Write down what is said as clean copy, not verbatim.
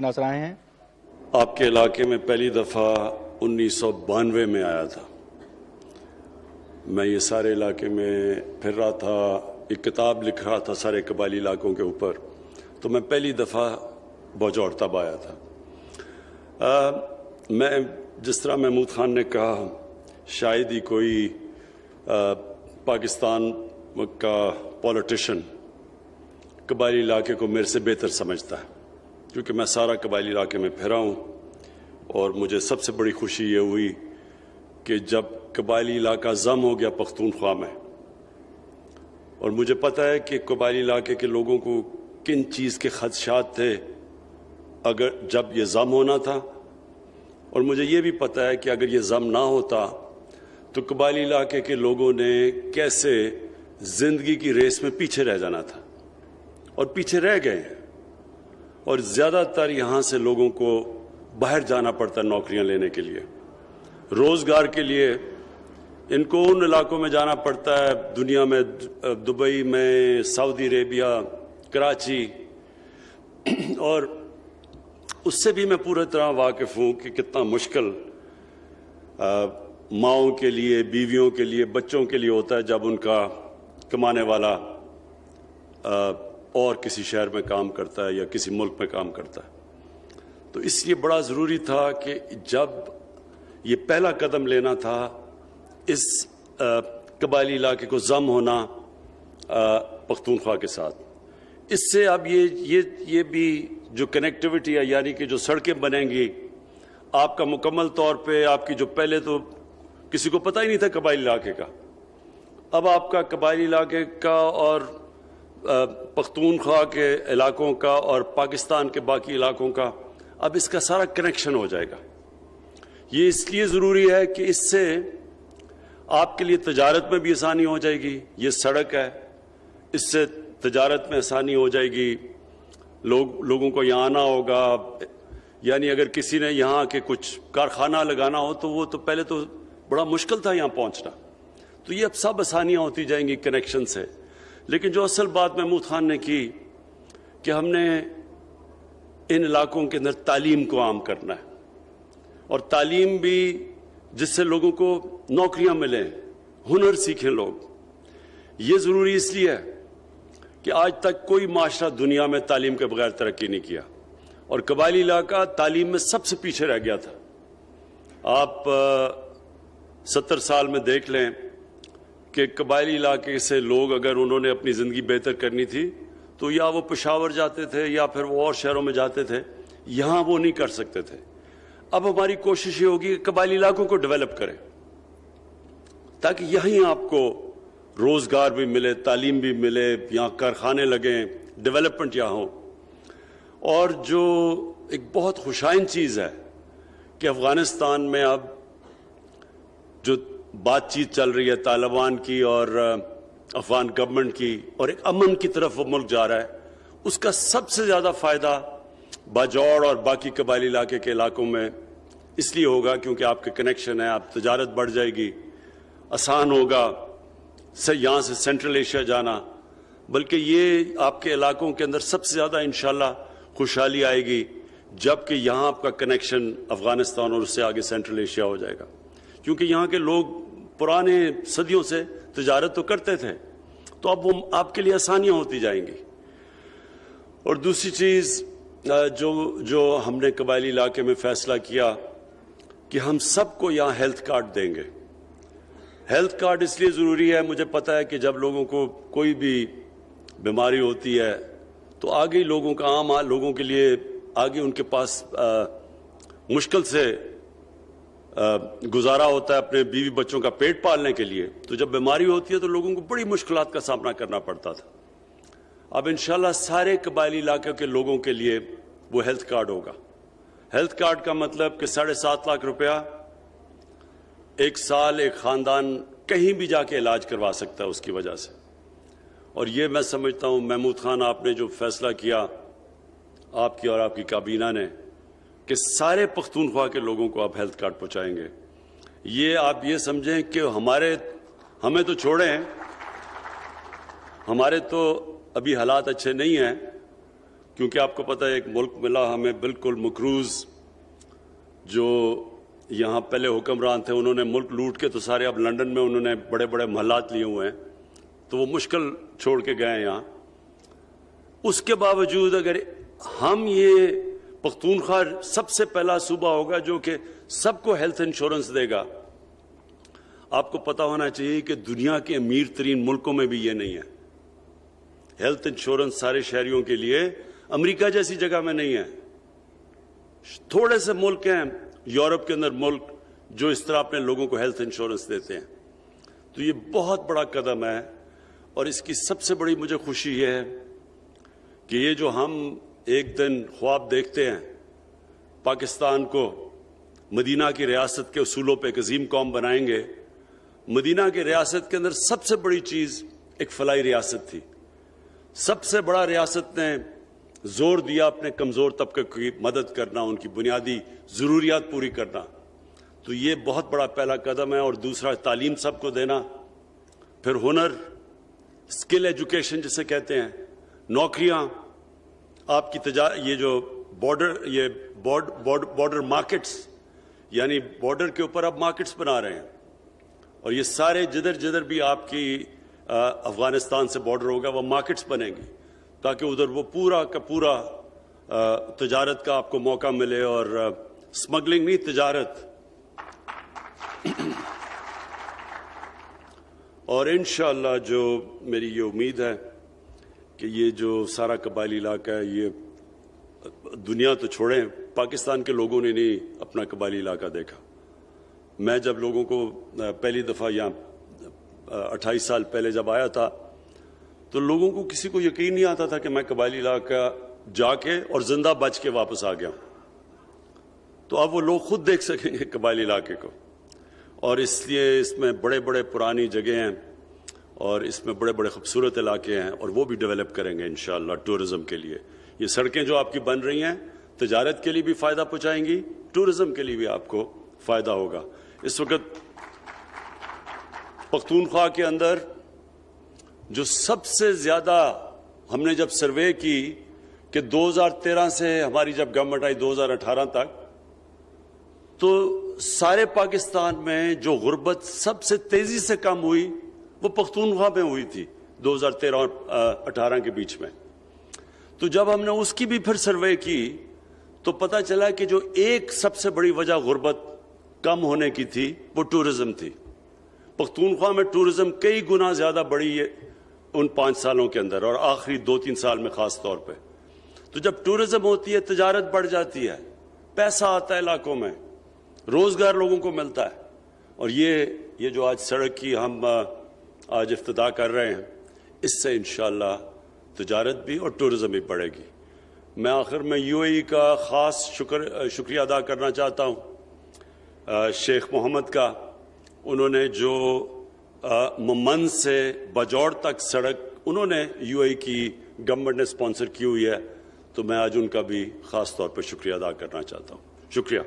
نظر آئے ہیں؟ آپ کے علاقے میں پہلی دفعہ 1992 میں آیا تھا. میں یہ سارے علاقے میں پھر رہا تھا، ایک کتاب لکھ رہا تھا سارے قبائلی علاقوں کے اوپر، تو میں پہلی دفعہ بجوڑ تب آیا تھا. میں جس طرح محمود خان نے کہا، شاید ہی کوئی پاکستان کا پولیٹیشین قبائلی علاقے کو میرے سے بہتر سمجھتا ہے، کیونکہ میں سارا قبائلی علاقے میں پھرا ہوں. اور مجھے سب سے بڑی خوشی یہ ہوئی کہ جب قبائلی علاقہ ضم ہو گیا پختونخوا میں، اور مجھے پتہ ہے کہ قبائلی علاقے کے لوگوں کو کن چیز کے خدشات تھے اگر جب یہ ضم ہونا تھا، اور مجھے یہ بھی پتہ ہے کہ اگر یہ ضم نہ ہوتا تو قبائلی علاقے کے لوگوں نے کیسے زندگی کی ریس میں پیچھے رہ جانا تھا، اور پیچھے رہ گئے ہیں. اور زیادہ تر یہاں سے لوگوں کو باہر جانا پڑتا ہے نوکریاں لینے کے لیے، روزگار کے لیے. ان کو ان علاقوں میں جانا پڑتا ہے دنیا میں، دبئی میں، سعودی عربیہ، کراچی. اور اس سے بھی میں پورے طرح واقف ہوں کہ کتنا مشکل ماؤں کے لیے، بیویوں کے لیے، بچوں کے لیے ہوتا ہے جب ان کا کمانے والا اور کسی شہر میں کام کرتا ہے یا کسی ملک میں کام کرتا ہے. تو اس لیے بڑا ضروری تھا کہ جب یہ پہلا قدم لینا تھا اس قبائلی علاقے کو ضم ہونا پختونخوا کے ساتھ. اس سے اب یہ بھی جو کنیکٹیوٹی ہے، یعنی کہ جو سڑکیں بنیں گی، آپ کا مکمل طور پہ آپ کی جو پہلے تو کسی کو پتہ ہی نہیں تھا قبائلی علاقے کا، اب آپ کا قبائلی علاقے کا اور پختونخوا کے علاقوں کا اور پاکستان کے باقی علاقوں کا اب اس کا سارا کنیکشن ہو جائے گا. یہ اس لیے ضروری ہے کہ اس سے آپ کے لیے تجارت میں بھی آسانی ہو جائے گی. یہ سڑک ہے، اس سے تجارت میں آسانی ہو جائے گی. لوگوں کو یہاں آنا ہوگا، یعنی اگر کسی نے یہاں کے کچھ کارخانہ لگانا ہو تو وہ تو پہلے تو بڑا مشکل تھا یہاں پہنچنا. تو یہ اب سب آسانیاں ہوتی جائیں گی کنیکشن سے. لیکن جو اصل بات محمود خان نے کی کہ ہم نے ان علاقوں کے اندر تعلیم کو عام کرنا ہے، اور تعلیم بھی جس سے لوگوں کو نوکریاں ملیں، ہنر سیکھیں لوگ. یہ ضروری اس لیے ہے کہ آج تک کوئی معاشرہ دنیا میں تعلیم کے بغیر ترقی نہیں کیا، اور قبائلی علاقہ تعلیم میں سب سے پیچھے رہ گیا تھا. آپ 70 سال میں دیکھ لیں کہ قبائلی علاقے سے لوگ اگر انہوں نے اپنی زندگی بہتر کرنی تھی تو یا وہ پشاور جاتے تھے یا پھر وہ اور شہروں میں جاتے تھے، یہاں وہ نہیں کر سکتے تھے. اب ہماری کوشش یہ ہوگی کہ قبائلی علاقوں کو ڈیولپ کریں تاکہ یہیں آپ کو روزگار بھی ملے، تعلیم بھی ملے، یہاں کارخانے لگیں، ڈیولپمنٹ یہاں ہو. اور جو ایک بہت خوشائن چیز ہے کہ افغانستان میں اب جو بات چیت چل رہی ہے طالبان کی اور افغان گورنمنٹ کی، اور ایک امن کی طرف وہ ملک جا رہا ہے، اس کا سب سے زیادہ فائدہ باجوڑ اور باقی قبائلی علاقے کے علاقوں میں اس لیے ہوگا کیونکہ آپ کے کنیکشن ہے، آپ تجارت بڑھ جائے گی، آسان ہوگا یہاں سے سینٹرل ایشیا جانا. بلکہ یہ آپ کے علاقوں کے اندر سب سے زیادہ انشاءاللہ خوشحالی آئے گی جبکہ یہاں آپ کا کنیکشن افغانستان اور اس سے آگے سینٹرل ایشیا ہو جائے گا. کیونکہ یہاں کے لوگ پرانے صدیوں سے تجارت تو کرتے تھے، تو اب وہ آپ کے لیے آسانیاں ہوتی جائیں گی. اور دوسری چیز جو ہم نے قبائلی علاقے میں فیصلہ کیا کہ ہم سب کو یہاں ہیلتھ کارڈ دیں گے. ہیلتھ کارڈ اس لیے ضروری ہے، مجھے پتہ ہے کہ جب لوگوں کو کوئی بھی بیماری ہوتی ہے تو آگے لوگوں کا عام لوگوں کے لیے آگے ان کے پاس مشکل سے گزارا ہوتا ہے اپنے بیوی بچوں کا پیٹ پالنے کے لیے. تو جب بیماری ہوتی ہے تو لوگوں کو بڑی مشکلات کا سامنا کرنا پڑتا تھا. اب انشاءاللہ سارے قبائلی علاقے کے لوگوں کے لیے وہ ہیلتھ کارڈ ہوگا. ہیلتھ کارڈ کا مطلب کہ 7.5 لاکھ روپیہ ایک سال ایک خاندان کہیں بھی جا کے علاج کروا سکتا ہے اس کی وجہ سے. اور یہ میں سمجھتا ہوں محمود خان آپ نے جو فیصلہ کیا، آپ کی اور آپ کی کابینہ نے، کہ سارے پختونخوا کے لوگوں کو آپ ہیلتھ کارڈ پہنچائیں گے، یہ آپ یہ سمجھیں کہ ہمیں تو چھوڑیں، ہمارے تو ابھی حالات اچھے نہیں ہیں، کیونکہ آپ کو پتہ ہے ایک ملک ملا ہمیں بالکل مقروض، جو یہاں پہلے حکمران تھے انہوں نے ملک لوٹ کے تو سارے اب لنڈن میں انہوں نے بڑے بڑے محلات لیے ہوئے ہیں، تو وہ مشکل چھوڑ کے گئے ہیں یہاں۔ اس کے باوجود اگر ہم یہ پختونخوا سب سے پہلا صوبہ ہوگا جو کہ سب کو ہیلتھ انشورنس دے گا۔ آپ کو پتا ہونا چاہیے کہ دنیا کے امیر ترین ملکوں میں بھی یہ نہیں ہے، ہیلتھ انشورنس سارے شہریوں کے لیے۔ امریکہ جیسی جگہ میں نہیں ہے، تھوڑے سے ملک ہیں یورپ کے اندر ملک جو اس طرح اپنے لوگوں کو ہیلتھ انشورنس دیتے ہیں۔ تو یہ بہت بڑا قدم ہے، اور اس کی سب سے بڑی مجھے خوشی یہ ہے کہ یہ جو ہم ایک دن خواب دیکھتے ہیں پاکستان کو مدینہ کی ریاست کے اصولوں پہ ایک عظیم قوم بنائیں گے، مدینہ کی ریاست کے اندر سب سے بڑی چیز ایک فلاحی ریاست تھی۔ سب سے بڑا ریاست نے زور دیا اپنے کمزور طبقے کی مدد کرنا، ان کی بنیادی ضروریات پوری کرنا۔ تو یہ بہت بڑا پہلا قدم ہے، اور دوسرا تعلیم سب کو دینا، پھر ہنر، اسکل ایجوکیشن جسے کہتے ہیں، نوکریاں، آپ کی یہ جو بارڈر مارکیٹس، یعنی بارڈر کے اوپر اب مارکیٹس بنا رہے ہیں، اور یہ سارے جدھر بھی آپ کی افغانستان سے بارڈر ہوگا وہ مارکیٹس بنیں گی، تاکہ ادھر وہ پورا کا پورا تجارت کا آپ کو موقع ملے، اور سمگلنگ نہیں، تجارت۔ اور انشاءاللہ جو میری یہ امید ہے کہ یہ جو سارا قبائلی علاقہ ہے، یہ دنیا تو چھوڑیں، پاکستان کے لوگوں نے نہیں اپنا قبائلی علاقہ دیکھا۔ میں جب لوگوں کو پہلی دفعہ یہاں 28 سال پہلے جب آیا تھا تو لوگوں کو کسی کو یقین نہیں آتا تھا کہ میں قبائلی علاقہ جا کے اور زندہ بچ کے واپس آ گیا ہوں۔ تو اب وہ لوگ خود دیکھ سکیں گے قبائلی علاقے کو، اور اس لیے اس میں بڑے بڑے پرانی جگہیں ہیں، اور اس میں بڑے بڑے خوبصورت علاقے ہیں، اور وہ بھی ڈیولپ کریں گے انشاءاللہ ٹورزم کے لیے۔ یہ سڑکیں جو آپ کی بن رہی ہیں تجارت کے لیے بھی فائدہ پہنچائیں گی، ٹورزم کے لیے بھی آپ کو فائدہ ہوگا۔ اس وقت پختونخوا کے اندر جو سب سے زیادہ ہم نے جب سروے کی کہ 2013 سے ہماری جب گورنمنٹ آئی 2018 تک، تو سارے پاکستان میں جو غربت سب سے تیزی سے کم ہوئی وہ پختونخوا میں ہوئی تھی 2013 اور 18 کے بیچ میں۔ تو جب ہم نے اس کی بھی پھر سروے کی تو پتہ چلا کہ جو ایک سب سے بڑی وجہ غربت کم ہونے کی تھی وہ ٹورزم تھی۔ پختونخوا میں ٹورزم کئی گنا زیادہ بڑھی ہے ان 5 سالوں کے اندر، اور آخری 2-3 سال میں خاص طور پہ۔ تو جب ٹورزم ہوتی ہے تجارت بڑھ جاتی ہے، پیسہ آتا ہے علاقوں میں، روزگار لوگوں کو ملتا ہے، اور یہ جو آج سڑک کی ہم آج افتتاح کر رہے ہیں، اس سے انشاءاللہ تجارت بھی اور ٹورزم بھی بڑھے گی۔ میں آخر میں یو اے ای کا خاص شکریہ ادا کرنا چاہتا ہوں شیخ محمد کا۔ انہوں نے جو ممن سے بجوڑ تک سڑک انہوں نے یو اے ای کی گورنمنٹ نے اسپانسر کی ہوئی ہے، تو میں آج ان کا بھی خاص طور پر شکریہ ادا کرنا چاہتا ہوں۔ شکریہ۔